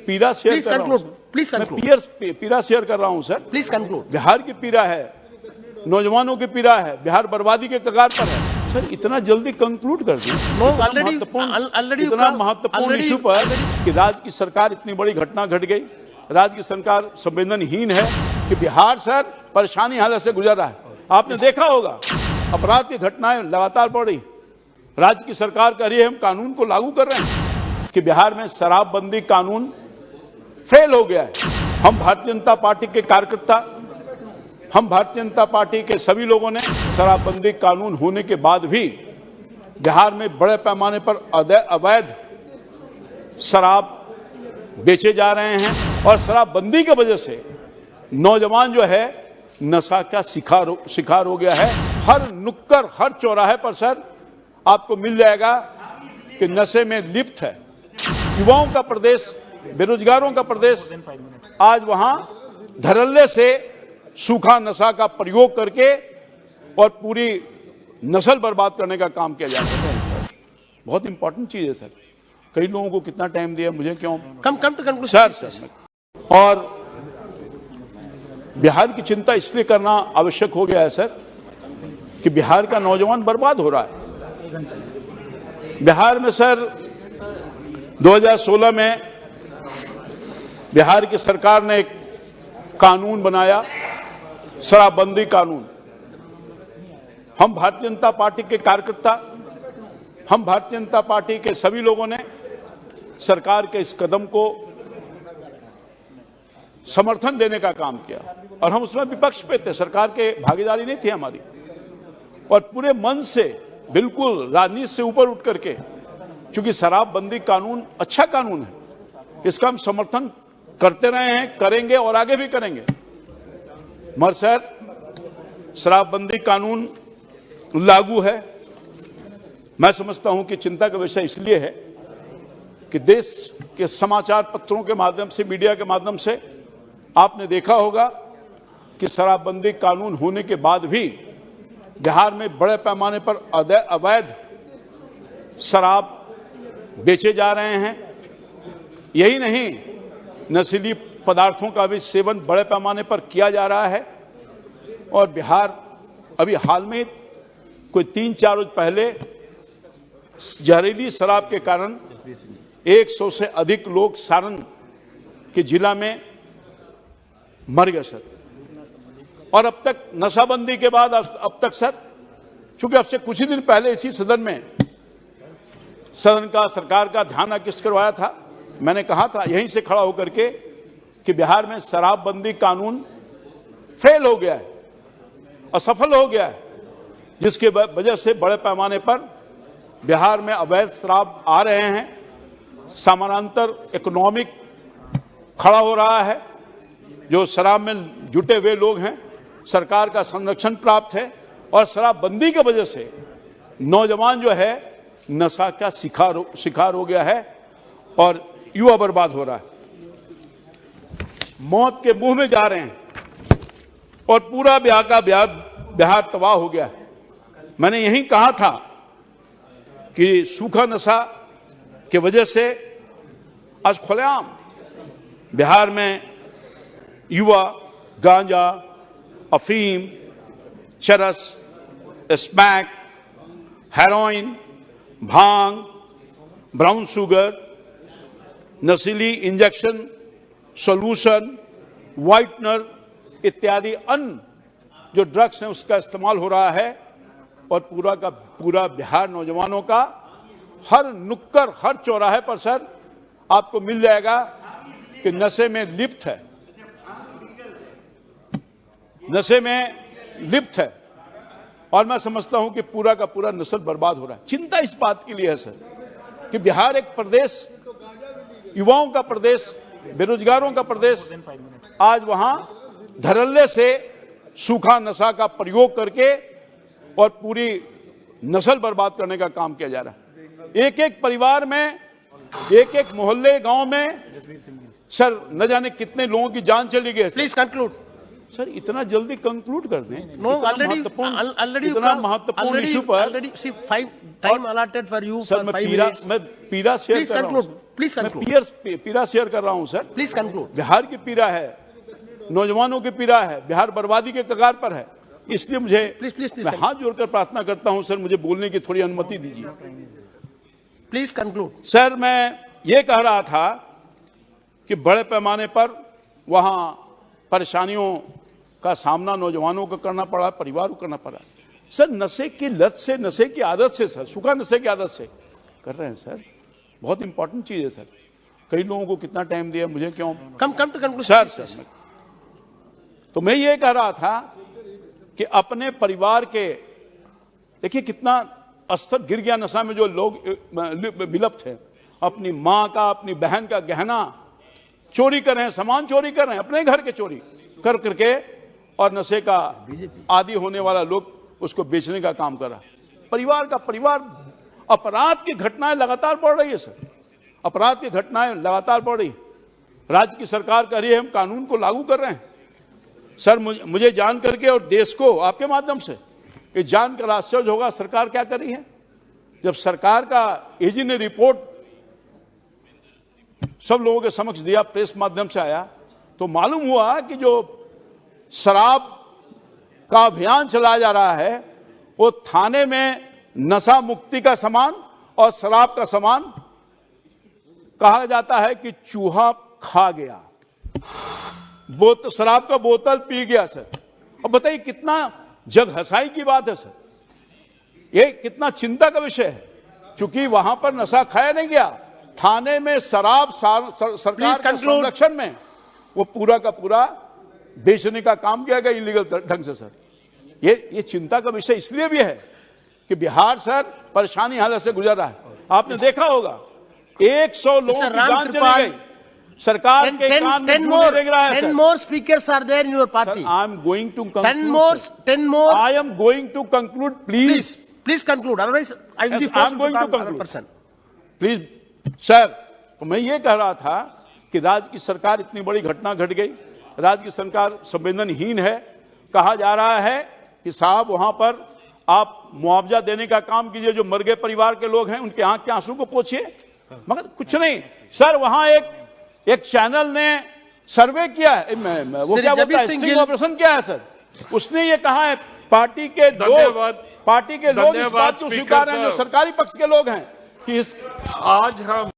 पीड़ा शेयर कर रहा हूँ। मैं पीड़ा शेयर कर रहा हूँ सर। Please conclude. बिहार की पीड़ा है, नौजवानों की पीड़ा है, बिहार बर्बादी के कगार पर है। सर इतना जल्दी कंक्लूड कर दी। इतना महत्वपूर्ण इशू पर कि राज्य की सरकार इतनी बड़ी घटना घट गई, राज्य की सरकार संवेदनहीन है कि बिहार सर परेशानी हालत से गुजर रहा है। आपने देखा होगा अपराध की घटनाएं लगातार बढ़ रही, राज्य की सरकार कह रही है हम कानून को लागू कर रहे हैं कि बिहार में शराबबंदी कानून फेल हो गया है। हम भारतीय जनता पार्टी के कार्यकर्ता, हम भारतीय जनता पार्टी के सभी लोगों ने शराबबंदी कानून होने के बाद भी बिहार में बड़े पैमाने पर अवैध शराब बेचे जा रहे हैं और शराबबंदी की वजह से नौजवान जो है नशा का शिकार हो गया है। हर नुक्कड़ हर चौराहे पर सर आपको मिल जाएगा कि नशे में लिप्त है। युवाओं का प्रदेश, बेरोजगारों का प्रदेश, आज वहां धड़ल्ले से सूखा नशा का प्रयोग करके और पूरी नस्ल बर्बाद करने का काम किया जा रहा है सर। बहुत इंपॉर्टेंट चीज है सर। कई लोगों को कितना टाइम दिया, मुझे क्यों कम टू कंक्लूजन सर। और बिहार की चिंता इसलिए करना आवश्यक हो गया है सर कि बिहार का नौजवान बर्बाद हो रहा है। बिहार में सर 2016 में बिहार की सरकार ने एक कानून बनाया, शराबबंदी कानून। हम भारतीय जनता पार्टी के कार्यकर्ता, हम भारतीय जनता पार्टी के सभी लोगों ने सरकार के इस कदम को समर्थन देने का काम किया और हम उसमें विपक्ष पे थे, सरकार के भागीदारी नहीं थी हमारी। और पूरे मन से बिल्कुल राजनीति से ऊपर उठ करके, क्योंकि शराबबंदी कानून अच्छा कानून है, इसका हम समर्थन करते रहे हैं, करेंगे और आगे भी करेंगे। मगर सर शराबबंदी कानून लागू है, मैं समझता हूं कि चिंता का विषय इसलिए है कि देश के समाचार पत्रों के माध्यम से, मीडिया के माध्यम से आपने देखा होगा कि शराबबंदी कानून होने के बाद भी बिहार में बड़े पैमाने पर अवैध शराब बेचे जा रहे हैं। यही नहीं, नशीली पदार्थों का भी सेवन बड़े पैमाने पर किया जा रहा है। और बिहार अभी हाल में कोई 3-4 रोज पहले जहरीली शराब के कारण 100 से अधिक लोग सारण के जिला में मर गए सर। और अब तक नशाबंदी के बाद अब तक सर, चूंकि अब से कुछ ही दिन पहले इसी सदन में सदन का सरकार का ध्यान आकृष्ट करवाया था, मैंने कहा था यहीं से खड़ा होकर के कि बिहार में शराबबंदी कानून फेल हो गया है, असफल हो गया है, जिसके वजह से बड़े पैमाने पर बिहार में अवैध शराब आ रहे हैं, समानांतर इकोनॉमिक खड़ा हो रहा है। जो शराब में जुटे हुए लोग हैं, सरकार का संरक्षण प्राप्त है और शराबबंदी की वजह से नौजवान जो है नशा का शिकार हो गया है और युवा बर्बाद हो रहा है, मौत के मुंह में जा रहे हैं और पूरा बिहार तबाह हो गया है। मैंने यही कहा था कि सूखा नशा की वजह से आज खुलेआम बिहार में युवा गांजा, अफीम, चरस, स्मैक, हेरोइन, भांग, ब्राउन शुगर, नशीली इंजेक्शन, सॉल्यूशन, व्हाइटनर इत्यादि अन्य जो ड्रग्स हैं उसका इस्तेमाल हो रहा है। और पूरा का पूरा बिहार नौजवानों का हर नुक्कड़ हर चौराहे पर सर आपको मिल जाएगा कि नशे में लिप्त है, नशे में लिप्त है। और मैं समझता हूं कि पूरा का पूरा नस्ल बर्बाद हो रहा है। चिंता इस बात के लिए है सर कि बिहार एक प्रदेश, युवाओं का प्रदेश, बेरोजगारों का प्रदेश, आज वहां धड़ल्ले से सूखा नशा का प्रयोग करके और पूरी नस्ल बर्बाद करने का काम किया जा रहा है। एक एक परिवार में, एक एक मोहल्ले, गांव में सर न जाने कितने लोगों की जान चली गई। Please conclude sir. इतना जल्दी कंक्लूड कर दें? नो, ऑलरेडी इतना महत्वपूर्ण इशू पर time allotted for you. Sir मैं पीड़ा शेयर कर रहा हूं। Please मैं conclude. पीड़ा शेयर कर रहा हूं सर। Please conclude. बिहार की पीड़ा है, नौजवानों की पीड़ा है, बिहार बर्बादी के कगार पर है। इसलिए मुझे Please, मैं हाथ जोड़कर प्रार्थना करता हूं सर, मुझे बोलने की थोड़ी अनुमति दीजिए। Please conclude. सर, मैं ये कह रहा था कि बड़े पैमाने पर वहां परेशानियों का सामना नौजवानों को करना पड़ा, परिवार को करना पड़ा। सर, नशे की लत से, नशे की आदत से सर, सूखा नशे की आदत से कर रहे हैं सर। बहुत इंपॉर्टेंट चीज है सर। कई लोगों को कितना टाइम दिया, मुझे क्यों? Come to conclusion. सर, तो मैं ये कह रहा था कि अपने परिवार के, देखिए कितना स्तर गिर गया नशा में, जो लोग विलुप्त थे। अपनी माँ का, अपनी बहन का गहना चोरी कर रहे हैं, सामान चोरी कर रहे हैं, अपने घर के चोरी कर करके, और नशे का आदी होने वाला लोग उसको बेचने का काम कर रहा है। परिवार अपराध की घटनाएं लगातार बढ़ रही है सर। अपराध की घटनाएं लगातार बढ़ रही। राज्य की सरकार कह रही है हम कानून को लागू कर रहे हैं। सर, मुझे जान करके और देश को आपके माध्यम से ये जानकर आश्चर्य होगा, सरकार क्या कर रही है। जब सरकार का एजी ने रिपोर्ट सब लोगों के समक्ष दिया, प्रेस माध्यम से आया, तो मालूम हुआ कि जो शराब का अभियान चलाया जा रहा है वो थाने में नशा मुक्ति का सामान और शराब का सामान कहा जाता है कि चूहा खा गया, शराब का बोतल पी गया सर। अब बताइए कितना जग हंसाई की बात है सर, ये कितना चिंता का विषय है। क्योंकि वहां पर नशा खाया नहीं गया, थाने में शराब सरकार के संरक्षण में वो पूरा का पूरा बेचने का काम किया गया इलीगल ढंग से सर। ये चिंता का विषय इसलिए भी है कि बिहार सर परेशानी हालत से गुजर रहा है। आपने देखा होगा 100 लोगों की जान चली गई, सरकार के कान में जूं रेंग रहा है sir. 10 more speakers are there in your party. I am going to conclude. 10 more. I am going to conclude, please. Please conclude. Otherwise, I will be Yes, I am forced going to to call another conclude. person. Please sir, तो मैं ये कह रहा था कि राज्य की सरकार, इतनी बड़ी घटना घट गई, राज्य की सरकार संवेदनहीन है। कहा जा रहा है कि साहब वहां पर आप मुआवजा देने का काम कीजिए, जो मर गए परिवार के लोग हैं उनके आंख के आंसू को पोंछिए, मगर कुछ नहीं सर। वहां एक चैनल ने सर्वे किया है, वो क्या बोलता है, स्टिंग ऑपरेशन किया है सर। उसने ये कहा है पार्टी के लोग इस बात को स्वीकार हैं, जो सरकारी पक्ष के लोग हैं, कि आज हम